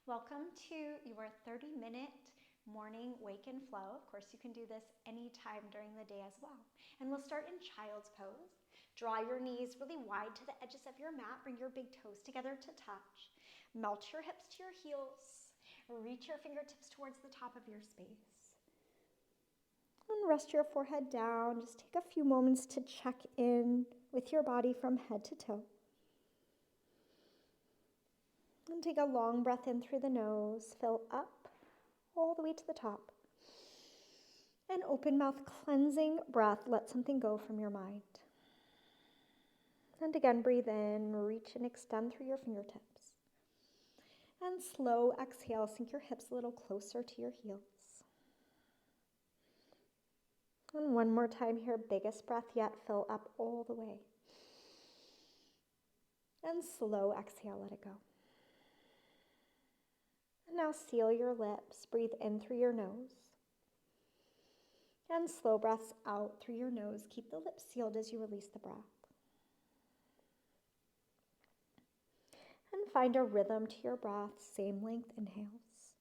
Welcome to your 30-minute morning wake and flow. Of course, you can do this anytime during the day as well. And we'll start in child's pose. Draw your knees really wide to the edges of your mat. Bring your big toes together to touch. Melt your hips to your heels. Reach your fingertips towards the top of your space. And rest your forehead down. Just take a few moments to check in with your body from head to toe. And take a long breath in through the nose. Fill up all the way to the top. And open mouth, cleansing breath. Let something go from your mind. And again, breathe in, reach and extend through your fingertips. And slow exhale, sink your hips a little closer to your heels. And one more time here, biggest breath yet, fill up all the way. And slow exhale, let it go. And now seal your lips, breathe in through your nose. And slow breaths out through your nose. Keep the lips sealed as you release the breath. And find a rhythm to your breath, same length inhales.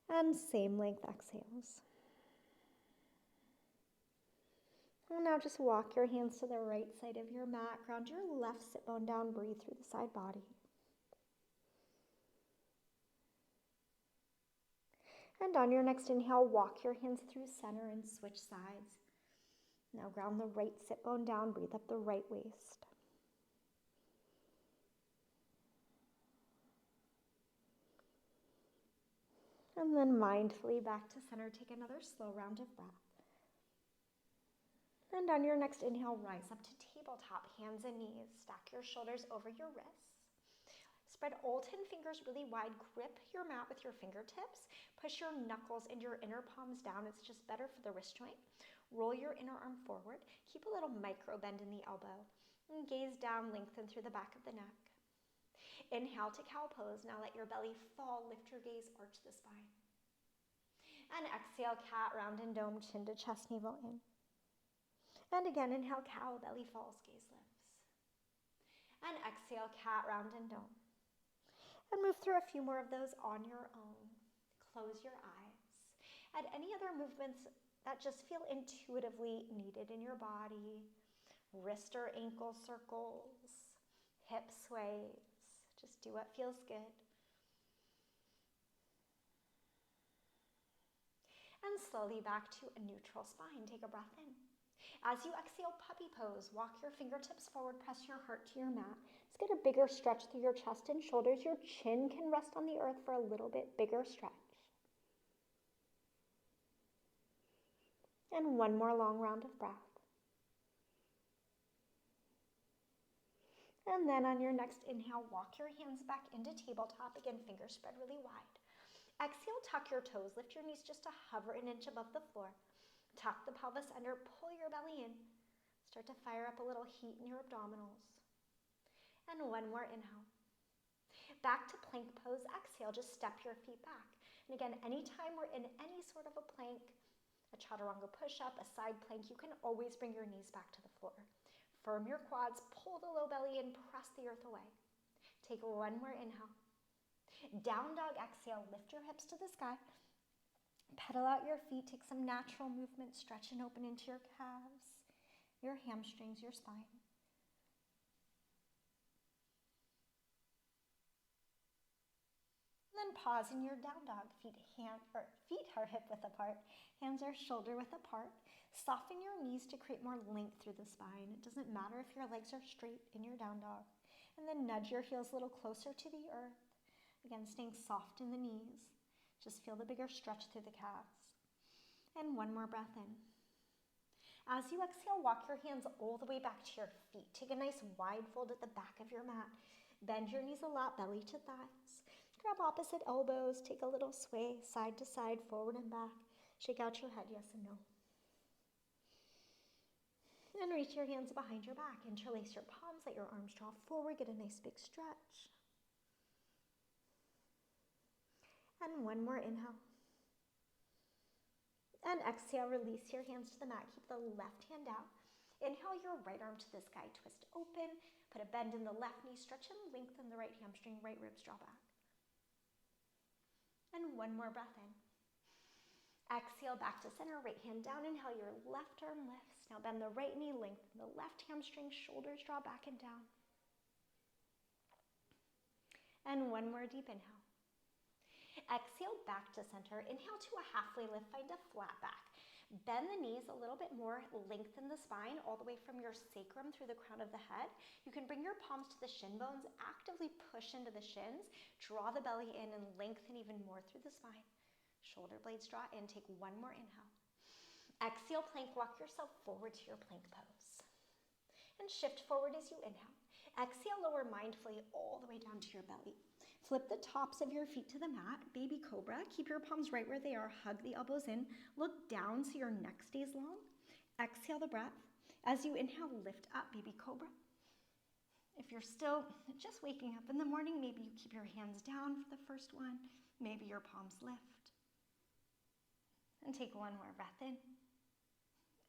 And same length exhales. And now just walk your hands to the right side of your mat. Ground your left sit bone down. Breathe through the side body. And on your next inhale, walk your hands through center and switch sides. Now ground the right sit bone down. Breathe up the right waist. And then mindfully back to center. Take another slow round of breath. And on your next inhale, rise up to tabletop, hands and knees. Stack your shoulders over your wrists. Spread all 10 fingers really wide. Grip your mat with your fingertips. Push your knuckles and your inner palms down. It's just better for the wrist joint. Roll your inner arm forward. Keep a little micro bend in the elbow. And gaze down, lengthen through the back of the neck. Inhale to cow pose. Now let your belly fall. Lift your gaze, arch the spine. And exhale, cat, round and dome, chin to chest, navel in. And again, inhale, cow, belly falls, gaze lifts. And exhale, cat, round and dome. And move through a few more of those on your own. Close your eyes. Add any other movements that just feel intuitively needed in your body. Wrist or ankle circles, hip sways. Just do what feels good. And slowly back to a neutral spine. Take a breath in. As you exhale, puppy pose. Walk your fingertips forward, press your heart to your mat. Let's get a bigger stretch through your chest and shoulders. Your chin can rest on the earth for a little bit bigger stretch. And one more long round of breath. And then on your next inhale, walk your hands back into tabletop. Again, fingers spread really wide. Exhale, tuck your toes. Lift your knees just to hover an inch above the floor. Tuck the pelvis under, pull your belly in. Start to fire up a little heat in your abdominals. And one more inhale. Back to plank pose. Exhale, just step your feet back. And again, anytime we're in any sort of a plank, a chaturanga push-up, a side plank, you can always bring your knees back to the floor. Firm your quads, pull the low belly in, press the earth away. Take one more inhale. Down dog, exhale, lift your hips to the sky. Pedal out your feet, take some natural movement, stretch and open into your calves, your hamstrings, your spine. And then pause in your down dog, feet are hip width apart, hands are shoulder width apart. Soften your knees to create more length through the spine. It doesn't matter if your legs are straight in your down dog. And then nudge your heels a little closer to the earth. Again, staying soft in the knees. Just feel the bigger stretch through the calves. And one more breath in. As you exhale, walk your hands all the way back to your feet. Take a nice wide fold at the back of your mat. Bend your knees a lot, belly to thighs. Grab opposite elbows. Take a little sway, side to side, forward and back. Shake out your head, yes and no. And reach your hands behind your back. Interlace your palms, let your arms draw forward. Get a nice big stretch. And one more inhale. And exhale, release your hands to the mat. Keep the left hand out. Inhale your right arm to the sky, twist open. Put a bend in the left knee, stretch and lengthen the right hamstring, right ribs draw back. one more breath in. Exhale back to center, right hand down. Inhale, your left arm lifts. Now bend the right knee, lengthen the left hamstring, shoulders draw back and down. And one more deep inhale. Exhale back to center. Inhale to a halfway lift, find a flat back. Bend the knees a little bit more, lengthen the spine all the way from your sacrum through the crown of the head. You can bring your palms to the shin bones, actively push into the shins, draw the belly in and lengthen even more through the spine. Shoulder blades draw in, take one more inhale. Exhale, plank, walk yourself forward to your plank pose. And shift forward as you inhale. Exhale, lower mindfully all the way down to your belly. Flip the tops of your feet to the mat, baby cobra. Keep your palms right where they are, hug the elbows in. Look down so your neck stays long. Exhale the breath. As you inhale, lift up, baby cobra. If you're still just waking up in the morning, maybe you keep your hands down for the first one. Maybe your palms lift. And take one more breath in.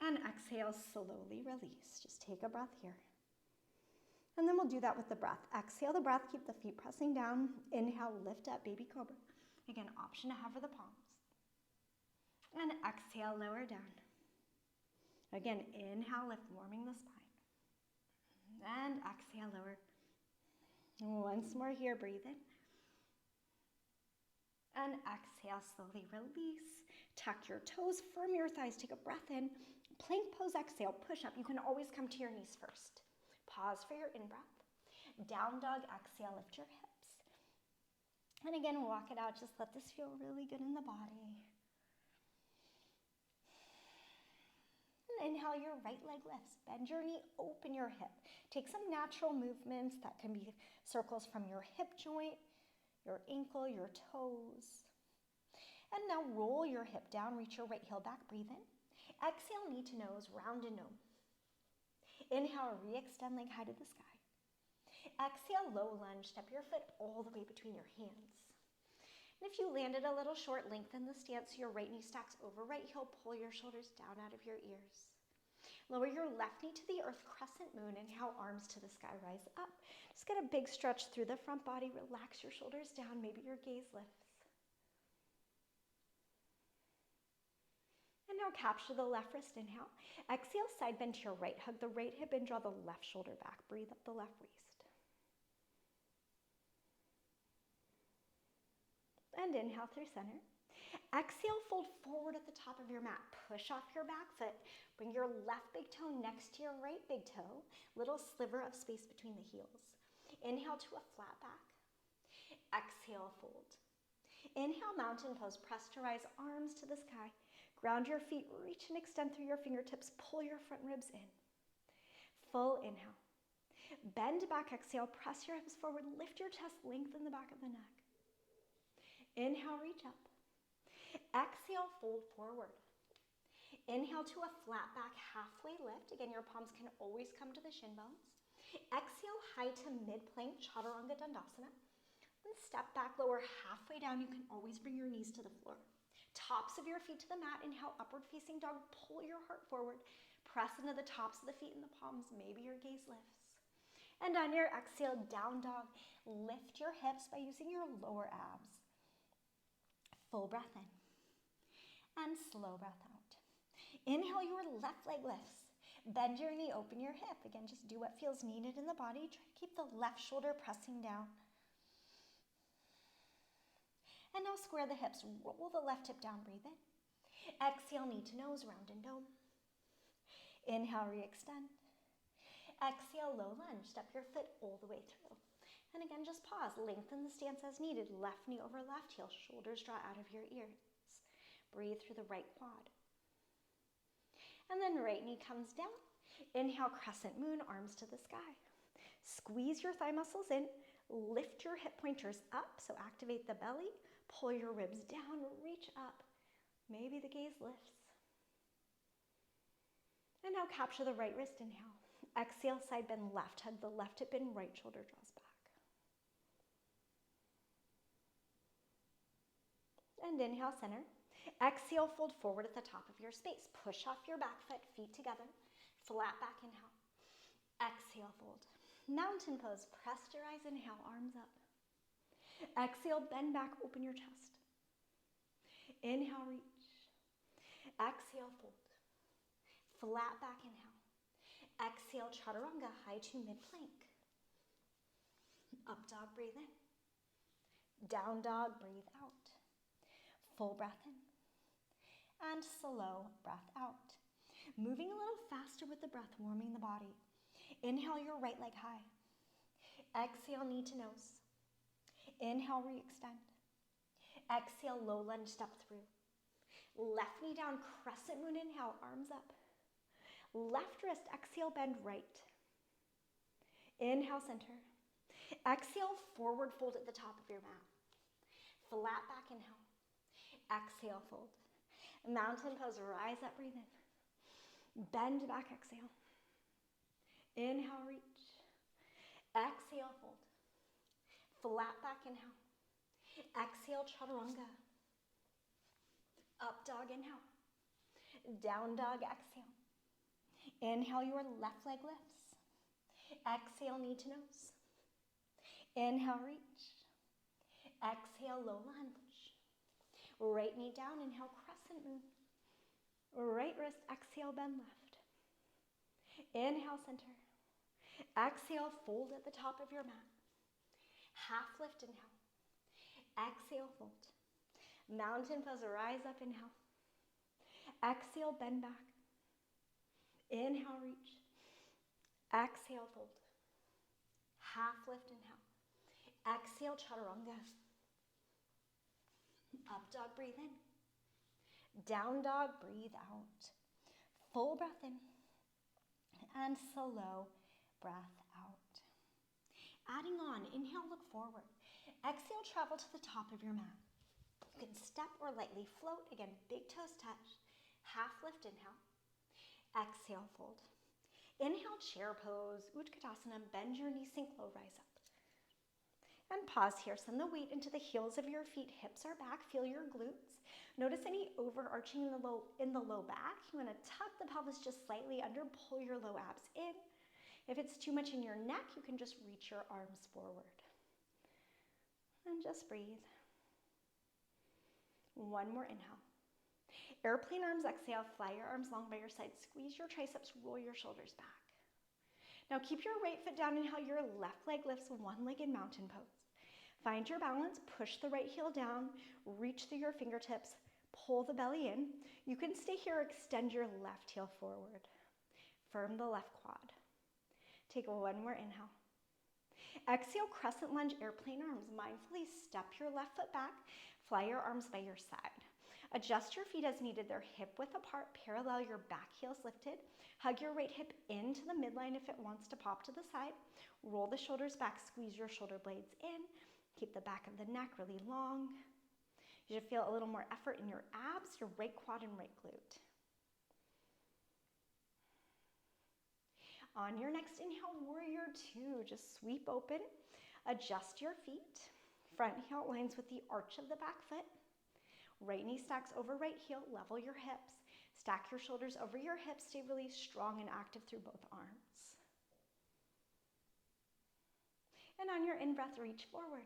And exhale, slowly release. Just take a breath here. And then we'll do that with the breath. Exhale the breath, keep the feet pressing down. Inhale, lift up, baby cobra. Again, option to hover the palms. And exhale, lower down. Again, inhale, lift, warming the spine. And exhale, lower. Once more here, breathe in. And exhale, slowly release. Tuck your toes, firm your thighs, take a breath in. Plank pose, exhale, push up. You can always come to your knees first. Pause for your in-breath. Down dog, exhale, lift your hips. And again, walk it out. Just let this feel really good in the body. And inhale, your right leg lifts. Bend your knee, open your hip. Take some natural movements. That can be circles from your hip joint, your ankle, your toes. And now roll your hip down, reach your right heel back, breathe in. Exhale, knee to nose, round and gnome. Inhale, re-extend leg high to the sky. Exhale, low lunge, step your foot all the way between your hands. And if you landed a little short, lengthen the stance so your right knee stacks over right heel, pull your shoulders down out of your ears. Lower your left knee to the earth, crescent moon. Inhale, arms to the sky, rise up. Just get a big stretch through the front body, relax your shoulders down, maybe your gaze lifts. And now capture the left wrist, inhale. Exhale, side bend to your right. Hug the right hip and draw the left shoulder back. Breathe up the left waist. And inhale through center. Exhale, fold forward at the top of your mat. Push off your back foot. Bring your left big toe next to your right big toe. Little sliver of space between the heels. Inhale to a flat back. Exhale, fold. Inhale, mountain pose. Press to rise, arms to the sky. Ground your feet, reach and extend through your fingertips, pull your front ribs in. Full inhale. Bend back, exhale, press your hips forward, lift your chest, lengthen the back of the neck. Inhale, reach up. Exhale, fold forward. Inhale to a flat back, halfway lift. Again, your palms can always come to the shin bones. Exhale, high to mid-plank, Chaturanga Dandasana. Then step back, lower halfway down. You can always bring your knees to the floor. Tops of your feet to the mat. Inhale, upward facing dog. Pull your heart forward. Press into the tops of the feet and the palms. Maybe your gaze lifts. And on your exhale, down dog. Lift your hips by using your lower abs. Full breath in. And slow breath out. Inhale, your left leg lifts. Bend your knee, open your hip. Again, just do what feels needed in the body. Try to keep the left shoulder pressing down. And now square the hips, roll the left hip down, breathe in. Exhale, knee to nose, round and dome. Inhale, re-extend. Exhale, low lunge, step your foot all the way through. And again, just pause, lengthen the stance as needed. Left knee over left heel, shoulders draw out of your ears. Breathe through the right quad. And then right knee comes down. Inhale, crescent moon, arms to the sky. Squeeze your thigh muscles in, lift your hip pointers up, so activate the belly. Pull your ribs down, reach up. Maybe the gaze lifts. And now capture the right wrist, inhale. Exhale, side bend left, hug the left hip in, right shoulder draws back. And inhale, center. Exhale, fold forward at the top of your space. Push off your back foot, feet together. Flat back, inhale. Exhale, fold. Mountain pose, press to rise, inhale, arms up. Exhale, bend back, open your chest. Inhale, reach. Exhale, fold. Flat back, inhale. Exhale, chaturanga, high to mid-plank. Up dog, breathe in. Down dog, breathe out. Full breath in. And slow breath out. Moving a little faster with the breath, warming the body. Inhale your right leg high. Exhale, knee to nose. Inhale, re-extend. Exhale, low lunge, step through. Left knee down, crescent moon, inhale, arms up. Left wrist, exhale, bend right. Inhale, center. Exhale, forward fold at the top of your mat. Flat back, inhale. Exhale, fold. Mountain pose, rise up, breathe in. Bend back, exhale. Inhale, reach. Exhale, fold. Flat back, inhale. Exhale, chaturanga. Up dog, inhale. Down dog, exhale. Inhale, your left leg lifts. Exhale, knee to nose. Inhale, reach. Exhale, low lunge. Right knee down, inhale, crescent moon. Right wrist, exhale, bend left. Inhale, center. Exhale, fold at the top of your mat. Half lift, inhale. Exhale, fold. Mountain pose, rise up, inhale. Exhale, bend back. Inhale, reach. Exhale, fold. Half lift, inhale. Exhale, chaturanga. Up dog, breathe in. Down dog, breathe out. Full breath in. And slow breath out. Adding on, inhale, look forward. Exhale, travel to the top of your mat. You can step or lightly float. Again, big toes touch. Half lift, inhale. Exhale, fold. Inhale, chair pose, Utkatasana, bend your knees, sink low, rise up. And pause here, send the weight into the heels of your feet, hips are back, feel your glutes. Notice any overarching in the low back. You wanna tuck the pelvis just slightly under, pull your low abs in. If it's too much in your neck, you can just reach your arms forward. And just breathe. One more inhale. Airplane arms, exhale, fly your arms long by your side, squeeze your triceps, roll your shoulders back. Now keep your right foot down, inhale, your left leg lifts, one-legged mountain pose. Find your balance, push the right heel down, reach through your fingertips, pull the belly in. You can stay here, extend your left heel forward. Firm the left quad. Take one more inhale. Exhale, crescent lunge, airplane arms. Mindfully step your left foot back, fly your arms by your side. Adjust your feet as needed. They're hip width apart, parallel, your back heels lifted. Hug your right hip into the midline if it wants to pop to the side. Roll the shoulders back, squeeze your shoulder blades in. Keep the back of the neck really long. You should feel a little more effort in your abs, your right quad and right glute. On your next inhale, warrior two, just sweep open, adjust your feet. Front heel aligns with the arch of the back foot. Right knee stacks over right heel, level your hips. Stack your shoulders over your hips, stay really strong and active through both arms. And on your in-breath, reach forward.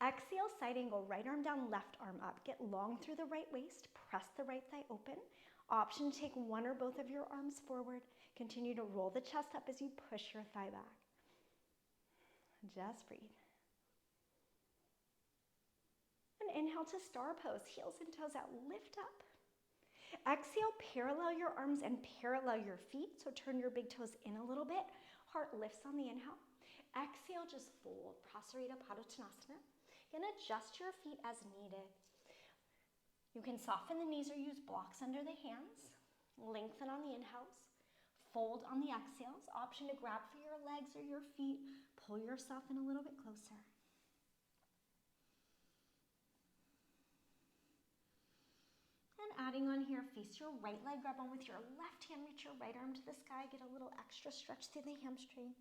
Exhale, side angle, right arm down, left arm up. Get long through the right waist, press the right thigh open. Option to take one or both of your arms forward. Continue to roll the chest up as you push your thigh back. Just breathe. And inhale to star pose, heels and toes out, lift up. Exhale, parallel your arms and parallel your feet. So turn your big toes in a little bit. Heart lifts on the inhale. Exhale, just fold, Prasarita Padottanasana. Again, adjust your feet as needed. You can soften the knees or use blocks under the hands. Lengthen on the inhales. Fold on the exhales. Option to grab for your legs or your feet. Pull yourself in a little bit closer. And adding on here, face your right leg, grab on with your left hand, reach your right arm to the sky, get a little extra stretch through the hamstring.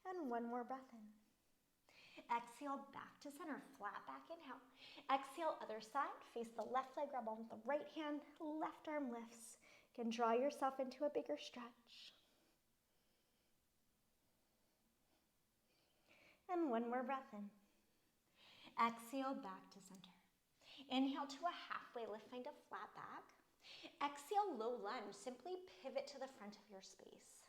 And one more breath in. Exhale, back to center, flat back, inhale. Exhale, other side, face the left leg, grab on with the right hand, left arm lifts. You can draw yourself into a bigger stretch. And one more breath in. Exhale, back to center. Inhale to a halfway lift, find a flat back. Exhale, low lunge, simply pivot to the front of your space.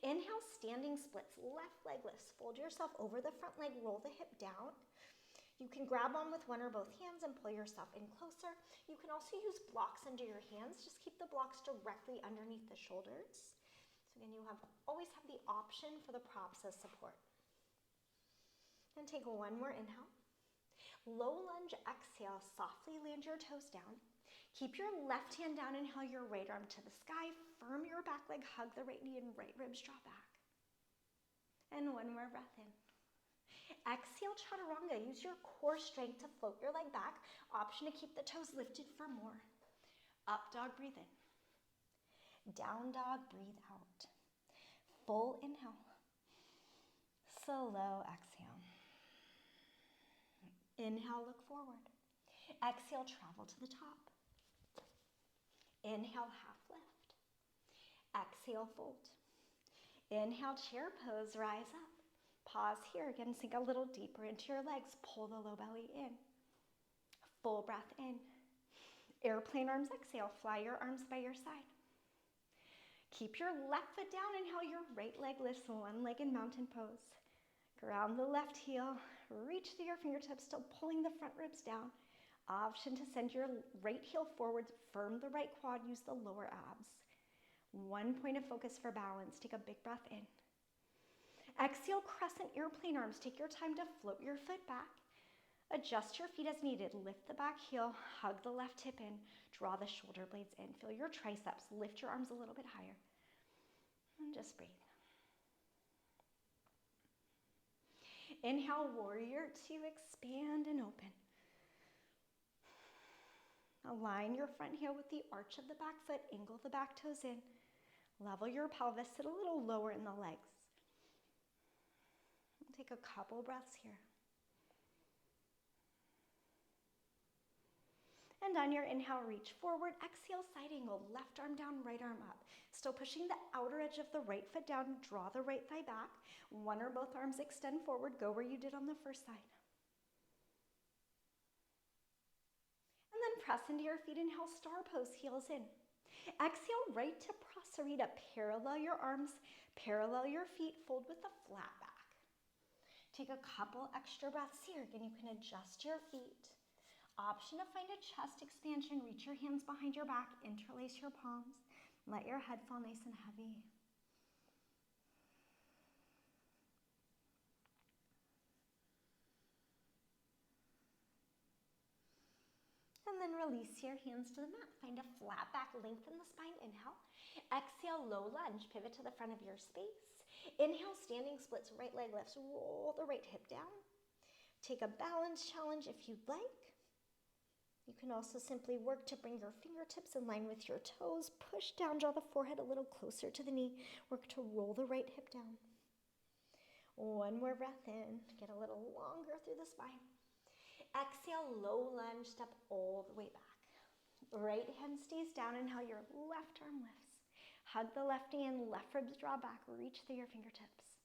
Inhale, standing splits, left leg lifts. Fold yourself over the front leg, roll the hip down. You can grab on with one or both hands and pull yourself in closer. You can also use blocks under your hands. Just keep the blocks directly underneath the shoulders. So again, you always have the option for the props as support. And take one more inhale. Low lunge, exhale, softly land your toes down. Keep your left hand down, inhale your right arm to the sky. Firm your back leg, hug the right knee and right ribs draw back. And one more breath in. Exhale, chaturanga. Use your core strength to float your leg back. Option to keep the toes lifted for more. Up dog, breathe in. Down dog, breathe out. Full inhale. Slow exhale. Inhale, look forward. Exhale, travel to the top. Inhale, half lift. Exhale, fold. Inhale, chair pose, rise up. Pause here, again, sink a little deeper into your legs. Pull the low belly in. Full breath in. Airplane arms, exhale. Fly your arms by your side. Keep your left foot down. Inhale, your right leg lifts, one leg in mountain pose. Ground the left heel. Reach through your fingertips, still pulling the front ribs down. Option to send your right heel forward. Firm the right quad. Use the lower abs. One point of focus for balance. Take a big breath in. Exhale, crescent airplane arms. Take your time to float your foot back. Adjust your feet as needed. Lift the back heel, hug the left hip in, draw the shoulder blades in. Feel your triceps. Lift your arms a little bit higher. And just breathe. Inhale, warrior two, expand and open. Align your front heel with the arch of the back foot. Angle the back toes in. Level your pelvis. Sit a little lower in the legs. Take a couple breaths here. And on your inhale, reach forward. Exhale, side angle. Left arm down, right arm up. Still pushing the outer edge of the right foot down. Draw the right thigh back. One or both arms extend forward. Go where you did on the first side. And then press into your feet. Inhale, star pose, heels in. Exhale, right to Prasarita. Parallel your arms. Parallel your feet. Fold with a flat back. Take a couple extra breaths here. Again, you can adjust your feet. Option to find a chest expansion. Reach your hands behind your back. Interlace your palms. Let your head fall nice and heavy. And then release your hands to the mat. Find a flat back, lengthen the spine. Inhale. Exhale, low lunge. Pivot to the front of your space. Inhale, standing splits, right leg lifts. Roll the right hip down. Take a balance challenge if you'd like. You can also simply work to bring your fingertips in line with your toes. Push down, draw the forehead a little closer to the knee. Work to roll the right hip down. One more breath in. Get a little longer through the spine. Exhale, low lunge, step all the way back. Right hand stays down. Inhale, your left arm lifts. Hug the left knee in, left ribs draw back. Reach through your fingertips.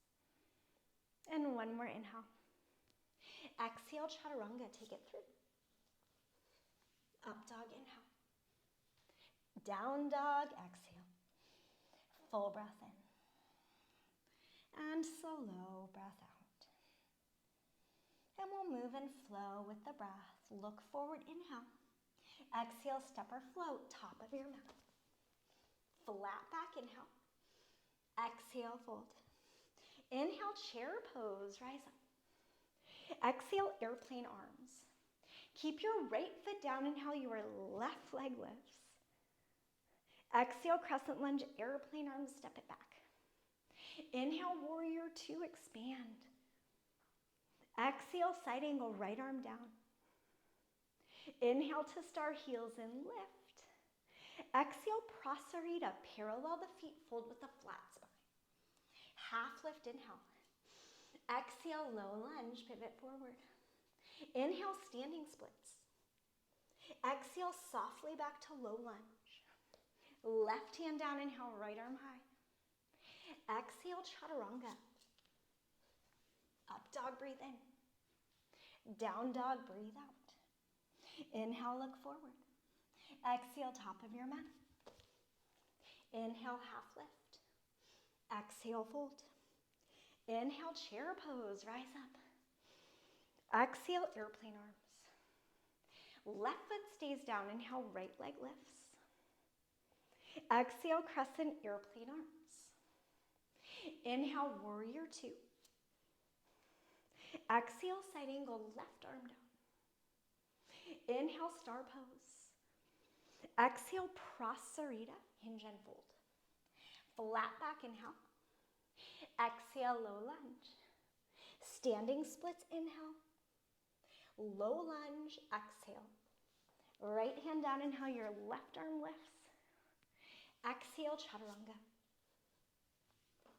And one more inhale. Exhale, chaturanga. Take it through. Up dog, inhale. Down dog, exhale. Full breath in. And slow breath out. And we'll move and flow with the breath. Look forward, inhale. Exhale, step or float, top of your mat. Flat back, inhale. Exhale, fold. Inhale, chair pose, rise up. Exhale, airplane arms. Keep your right foot down. Inhale, your left leg lifts. Exhale, crescent lunge, airplane arms, step it back. Inhale, warrior two, expand. Exhale, side angle, right arm down. Inhale to star, heels in, lift. Exhale, Prasarita. Parallel the feet, fold with a flat spine. Half lift, inhale. Exhale, low lunge, pivot forward. Inhale, standing splits. Exhale, softly back to low lunge. Left hand down, inhale, right arm high. Exhale, chaturanga. Up dog, breathe in. Down dog, breathe out. Inhale, look forward. Exhale, top of your mat. Inhale, half lift. Exhale, fold. Inhale, chair pose, rise up. Exhale, airplane arms. Left foot stays down, inhale, right leg lifts. Exhale, crescent airplane arms. Inhale, warrior two. Exhale, side angle, left arm down. Inhale, star pose. Exhale, prasarita, hinge and fold. Flat back, inhale. Exhale, low lunge. Standing splits, inhale. Low lunge, exhale. Right hand down, inhale, your left arm lifts. Exhale, chaturanga.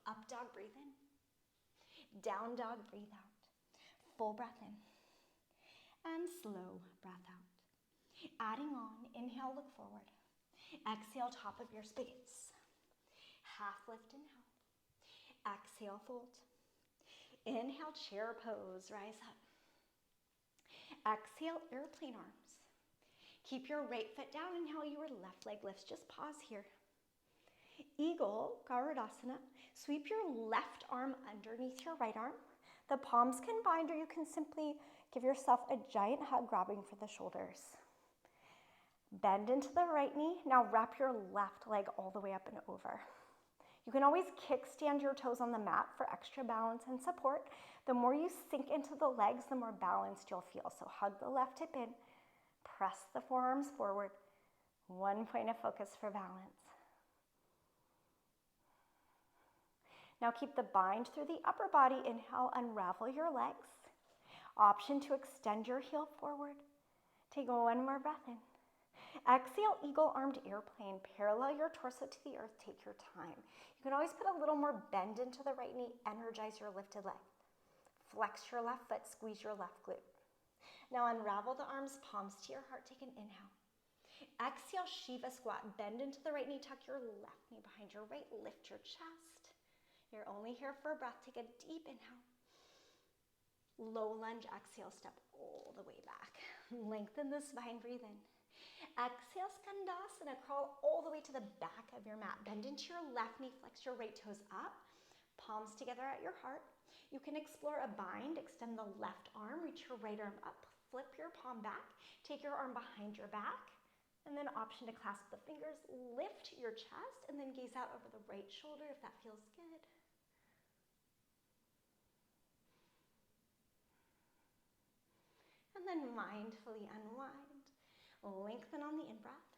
Up dog, breathe in. Down dog, breathe out. Full breath in. And slow breath out. Adding on, inhale, look forward. Exhale, top of your space. Half lift, inhale. Exhale, fold. Inhale, chair pose, rise up. Exhale, airplane arms. Keep your right foot down, inhale, your left leg lifts. Just pause here. Eagle, Garudasana. Sweep your left arm underneath your right arm. The palms can bind, or you can simply give yourself a giant hug, grabbing for the shoulders. Bend into the right knee. Now wrap your left leg all the way up and over. You can always kickstand your toes on the mat for extra balance and support. The more you sink into the legs, the more balanced you'll feel. So hug the left hip in. Press the forearms forward. One point of focus for balance. Now keep the bind through the upper body. Inhale, unravel your legs. Option to extend your heel forward. Take one more breath in. Exhale, eagle armed airplane. Parallel your torso to the earth. Take your time. You can always put a little more bend into the right knee. Energize your lifted leg. Flex your left foot. Squeeze your left glute. Now unravel the arms, palms to your heart. Take an inhale. Exhale, Shiva squat. Bend into the right knee. Tuck your left knee behind your right. Lift your chest. You're only here for a breath. Take a deep inhale. Low lunge, exhale, step all the way back. Lengthen the spine, breathe in. Exhale, Skandasana. Crawl all the way to the back of your mat. Bend into your left knee, flex your right toes up. Palms together at your heart. You can explore a bind. Extend the left arm, reach your right arm up. Flip your palm back. Take your arm behind your back. And then option to clasp the fingers. Lift your chest and then gaze out over the right shoulder if that feels good. And then mindfully unwind. Lengthen on the in-breath.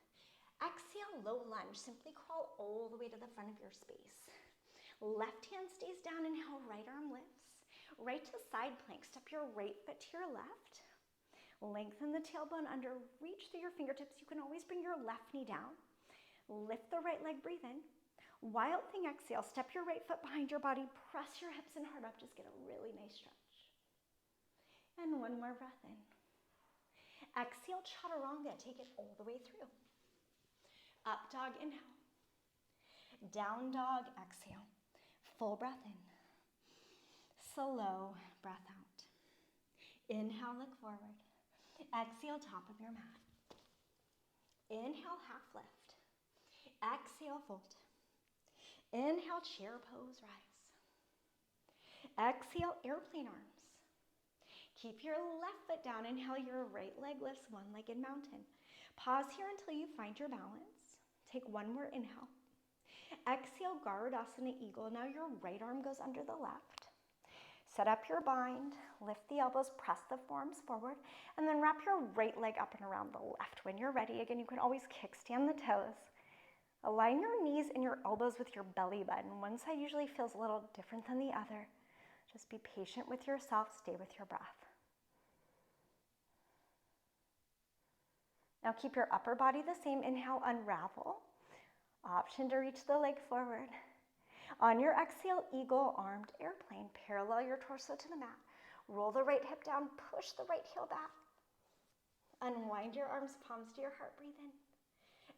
Exhale, low lunge. Simply crawl all the way to the front of your space. Left hand stays down. Inhale, right arm lifts. Right to side plank. Step your right foot to your left. Lengthen the tailbone under. Reach through your fingertips. You can always bring your left knee down. Lift the right leg, breathe in. Wild thing, exhale. Step your right foot behind your body. Press your hips and heart up. Just get a really nice stretch. And one more breath in. Exhale, chaturanga. Take it all the way through. Up dog, inhale. Down dog, exhale. Full breath in. Slow breath out. Inhale, look forward. Exhale, top of your mat. Inhale, half lift. Exhale, fold. Inhale, chair pose, rise. Exhale, airplane arms. Keep your left foot down. Inhale, your right leg lifts, one-legged mountain. Pause here until you find your balance. Take one more inhale. Exhale, Garudasana Eagle. Now your right arm goes under the left. Set up your bind. Lift the elbows, press the forearms forward, and then wrap your right leg up and around the left. When you're ready, again, you can always kickstand the toes. Align your knees and your elbows with your belly button. One side usually feels a little different than the other. Just be patient with yourself. Stay with your breath. Now keep your upper body the same. Inhale, unravel. Option to reach the leg forward. On your exhale, eagle armed airplane. Parallel your torso to the mat. Roll the right hip down. Push the right heel back. Unwind your arms, palms to your heart. Breathe in.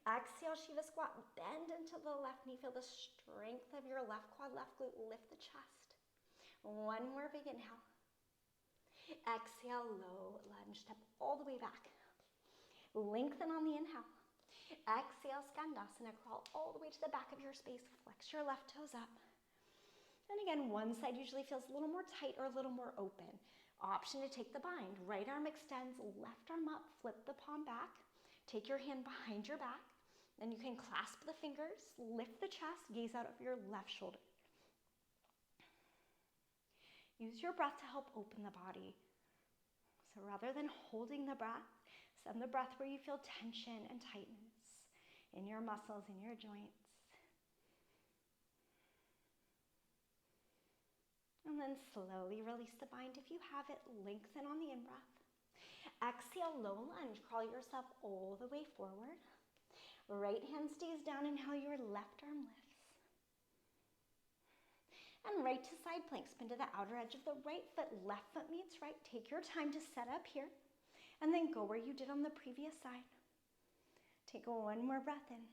Exhale, Shiva squat. Bend into the left knee. Feel the strength of your left quad, left glute. Lift the chest. One more big inhale. Exhale, low lunge. Step all the way back. Lengthen on the inhale. Exhale, Skandasana. Crawl all the way to the back of your space. Flex your left toes up. And again, one side usually feels a little more tight or a little more open. Option to take the bind. Right arm extends, left arm up, flip the palm back. Take your hand behind your back. Then you can clasp the fingers, lift the chest, gaze out over your left shoulder. Use your breath to help open the body. So rather than holding the breath, send the breath where you feel tension and tightness in your muscles, in your joints. And then slowly release the bind if you have it. Lengthen on the in-breath. Exhale, low lunge. Crawl yourself all the way forward. Right hand stays down. Inhale, your left arm lifts. And right to side plank. Spin to the outer edge of the right foot. Left foot meets right. Take your time to set up here. And then go where you did on the previous side. Take one more breath in.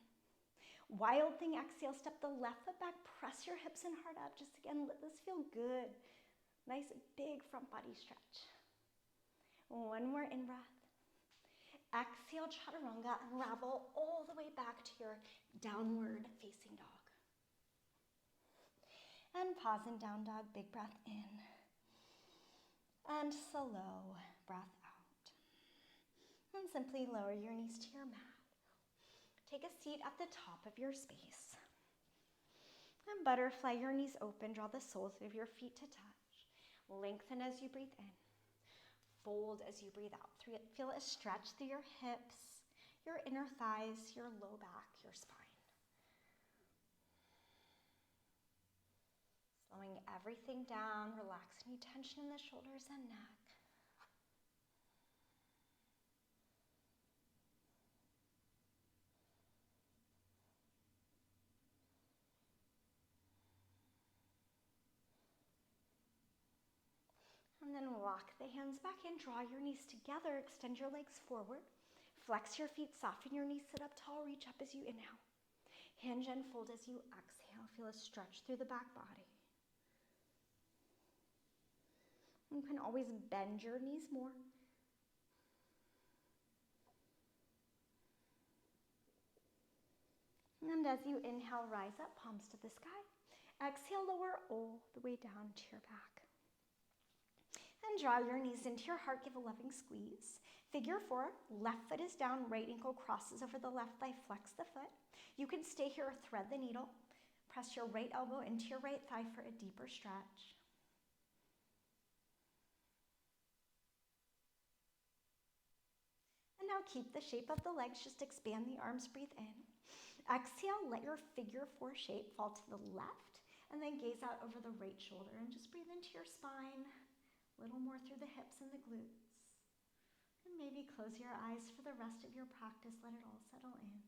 Wild thing, exhale, step the left foot back. Press your hips and heart up. Just again, let this feel good. Nice big front body stretch. One more in-breath. Exhale, chaturanga. Unravel all the way back to your downward facing dog. And pause in down dog, big breath in. And slow breath out. And simply lower your knees to your mat. Take a seat at the top of your space. And butterfly, your knees open. Draw the soles of your feet to touch. Lengthen as you breathe in. Fold as you breathe out. Feel a stretch through your hips, your inner thighs, your low back, your spine. Slowing everything down, relax any tension in the shoulders and neck. And then walk the hands back in, draw your knees together, extend your legs forward. Flex your feet, soften your knees, sit up tall, reach up as you inhale. Hinge and fold as you exhale. Feel a stretch through the back body. You can always bend your knees more. And as you inhale, rise up, palms to the sky. Exhale, lower all the way down to your back. And draw your knees into your heart, give a loving squeeze. Figure 4, left foot is down, right ankle crosses over the left thigh, flex the foot. You can stay here or thread the needle. Press your right elbow into your right thigh for a deeper stretch. And now keep the shape of the legs, just expand the arms, breathe in. Exhale, let your figure 4 shape fall to the left, and then gaze out over the right shoulder and just breathe into your spine, a little more through the hips and the glutes. And maybe close your eyes for the rest of your practice, let it all settle in.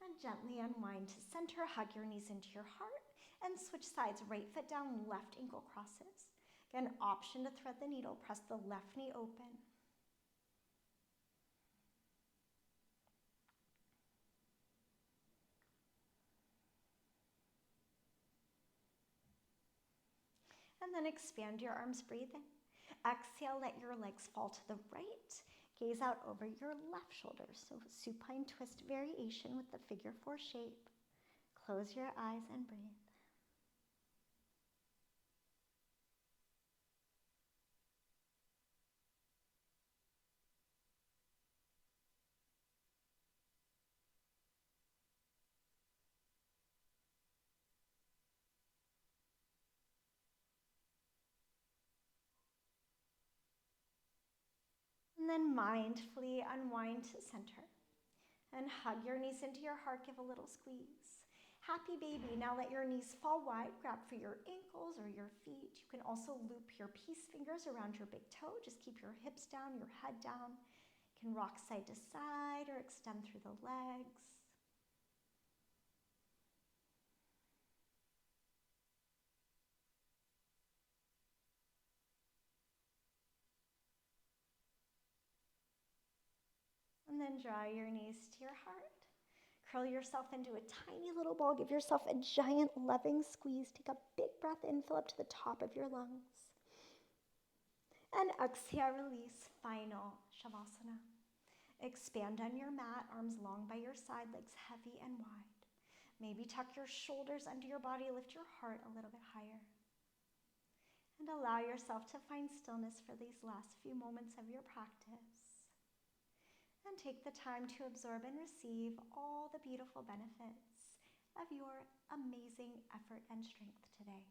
And gently unwind to center, hug your knees into your heart, and switch sides, right foot down, left ankle crosses. Again, option to thread the needle, press the left knee open. And then expand your arms, breathe in. Exhale, let your legs fall to the right. Gaze out over your left shoulder. So supine twist variation with the figure 4 shape. Close your eyes and breathe. And then mindfully unwind to center. And hug your knees into your heart, give a little squeeze. Happy baby, now let your knees fall wide, grab for your ankles or your feet. You can also loop your peace fingers around your big toe. Just keep your hips down, your head down. You can rock side to side or extend through the legs. And then draw your knees to your heart. Curl yourself into a tiny little ball. Give yourself a giant loving squeeze. Take a big breath in, fill up to the top of your lungs. And exhale, release, final Shavasana. Expand on your mat, arms long by your side, legs heavy and wide. Maybe tuck your shoulders under your body, lift your heart a little bit higher. And allow yourself to find stillness for these last few moments of your practice. And take the time to absorb and receive all the beautiful benefits of your amazing effort and strength today.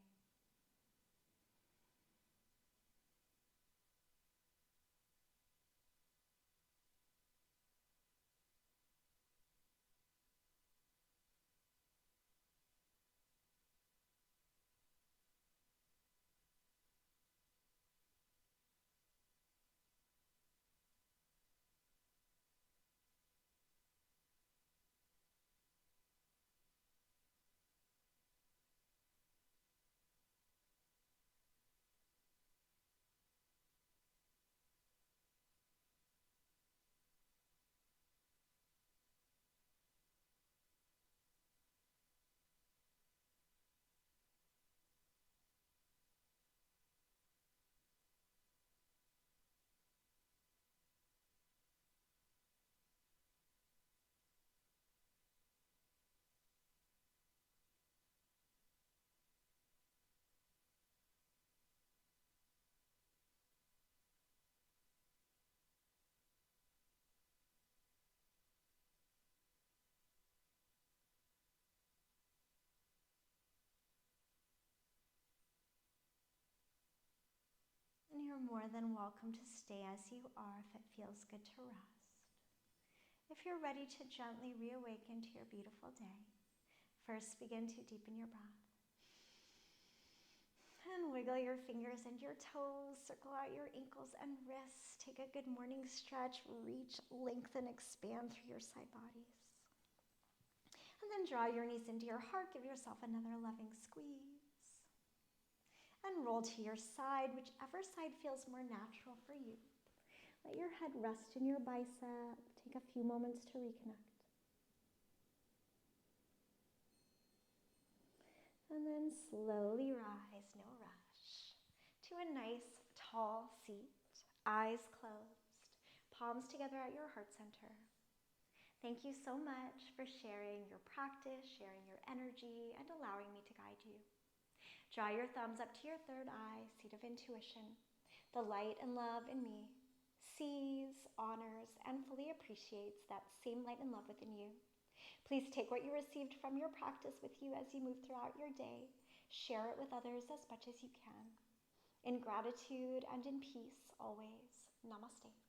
And you're more than welcome to stay as you are if it feels good to rest. If you're ready to gently reawaken to your beautiful day, first begin to deepen your breath. And wiggle your fingers and your toes, circle out your ankles and wrists. Take a good morning stretch, reach, lengthen, expand through your side bodies. And then draw your knees into your heart, give yourself another loving squeeze. And roll to your side, whichever side feels more natural for you. Let your head rest in your bicep. Take a few moments to reconnect. And then slowly rise, no rush, to a nice tall seat, eyes closed, palms together at your heart center. Thank you so much for sharing your practice, sharing your energy, and allowing me to guide you. Draw your thumbs up to your third eye, seat of intuition. The light and love in me sees, honors, and fully appreciates that same light and love within you. Please take what you received from your practice with you as you move throughout your day. Share it with others as much as you can. In gratitude and in peace always. Namaste.